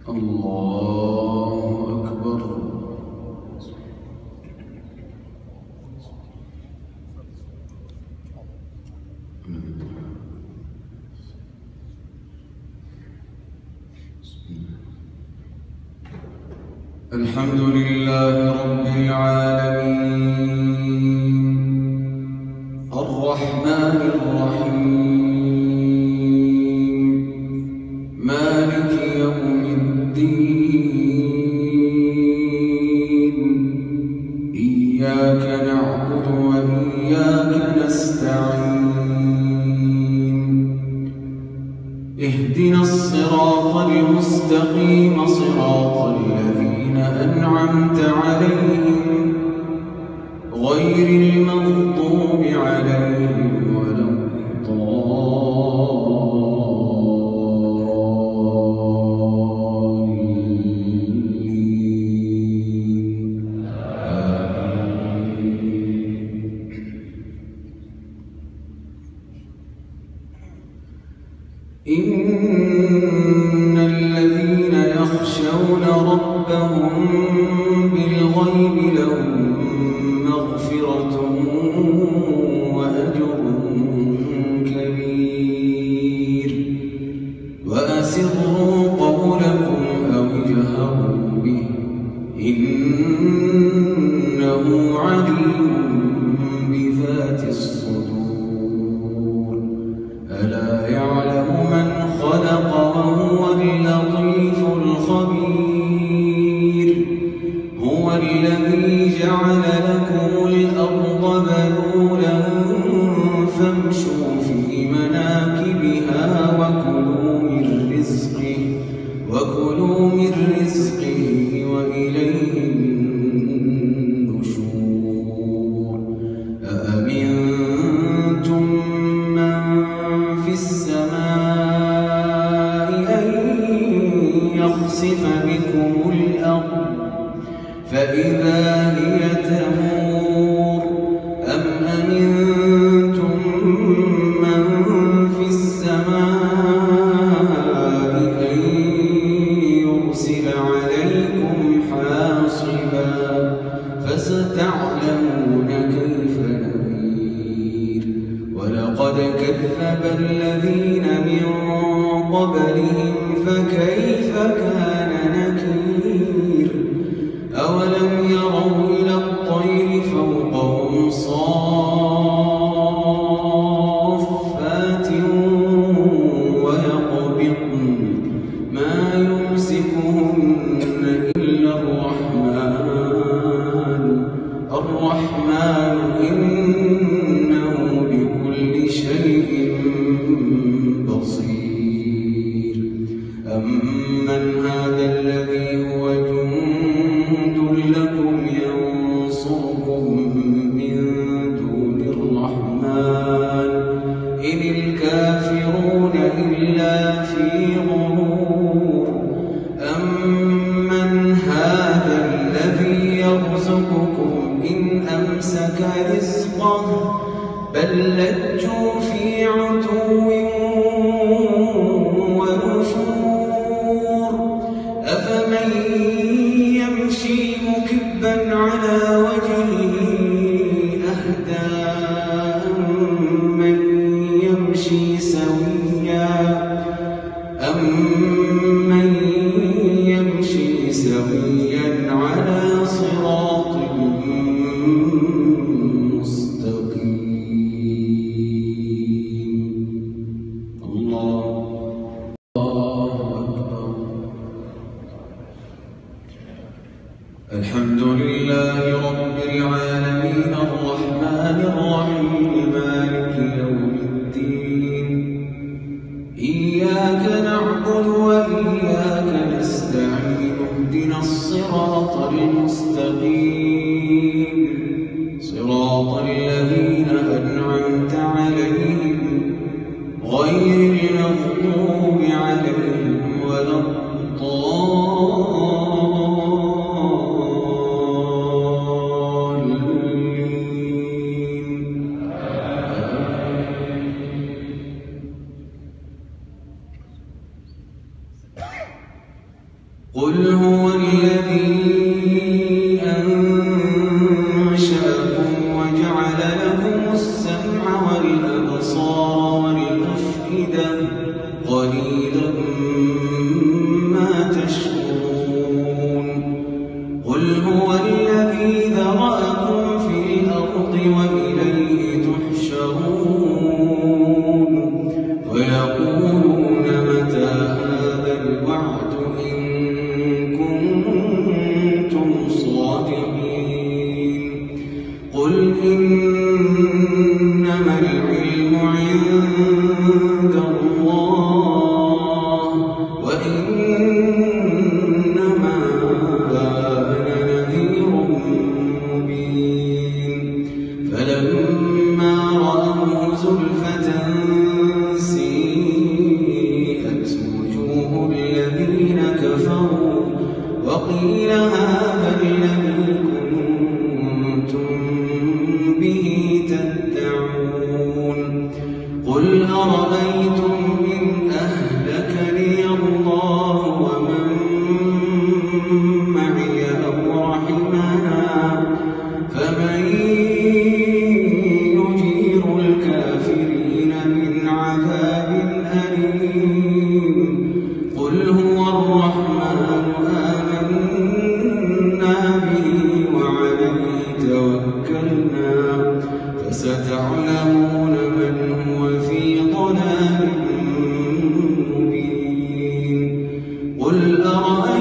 الله أكبر. الحمد لله رب العالمين الرحمن الرحيم مالك يوم الدين إياك نعبد وإياك نستعين اهدنا الصراط المستقيم صراط الذين أنعمت عليهم غير المغضوب عليهم ولا إن الذين يخشون ربهم بالغيب لهم مغفرة وأجر كبير وأسروا قولكم أو اجهروا به إنه عليم بذات الصدور ألا يعلم من خلق وهو اللطيف الخبير هو الذي جعل لكم الأرض ذلولا فامشوا في مناكبها وكلوا من رزقه وإليه النشور أأمنتم من في السماء أن يخسف بكم الأرض فإذا هي تمور أم أمنتم من في السماء أن يرسل عليكم حاصبا فستعلمون كيف نذير ولقد كذب الذين من قبلهم فكيف كان نكير أولم يروا إلى الطير فوقهم صافات ويقبضن ما يمسكهن إلا الرحمن إنه بكل شيء بصير أمن هذا الذي هو جند لكم ينصركم من دون الرحمن إن الكافرون إلا في غرور أمن هذا الذي يرزقكم إن أمسك رزقه بل لجوا في عتو ونفور أفمن يمشي مكبا على وجهه أهدى أمن يمشي سويا على صراط مستقيم الله أكبر. الحمد لله رب العالمين الرحمن الرحيم مالك يوم الدين إياك نعبد وإياك نستعين اهدنا الصراط المستقيم صراط الذين أنعمت عليهم غير المغضوب عليهم ولا الضالين قل هو الذي أنشأكم وجعل لكم السمع والأبصار والأفئدة قليلا ما تشكرون قل هو الذي ذرأكم في الأرض وإليه تحشرون ويقولون متى هذا الوعد إن كنتم صادقين قل إنما العلم عند الله وإنما أنا نذير مبين فلما رأوه زلفة سيئت وجوه الذين كفروا وقيل هذا الذي كنتم به تدعون قل أرأيتم إن أهلكني الله ومن معي أو رحمنا فمن يجير الكافرين من عذاب أليم قل هو الرحمن آمنا به وعليه توكلنا فستعلمون من هو في ضلال مبين قل أرأيتم